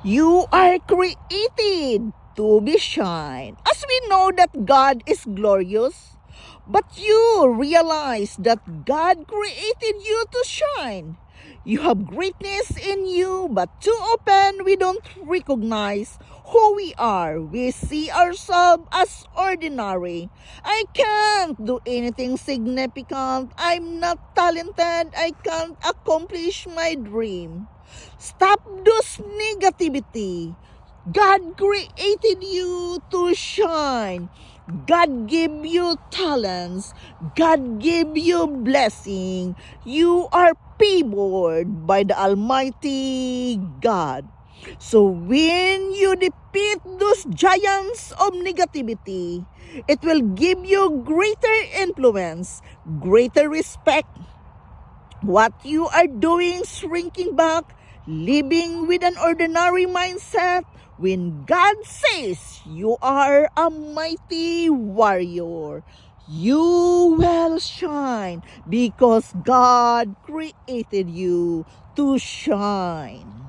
You are created to be shine. As we know that God is glorious, but you realize that God created you to shine. You have greatness in you, but too often we don't recognize who we are. We see ourselves as ordinary. I can't do anything significant. I'm not talented. I can't accomplish my dream. Stop those negativity. God created you to shine. God gave you talents. God gave you blessing. You are favored by the Almighty God. So when you defeat those giants of negativity, it will give you greater influence, greater respect. What you are doing, shrinking back, living with an ordinary mindset, when God says you are a mighty warrior, you will shine because God created you to shine.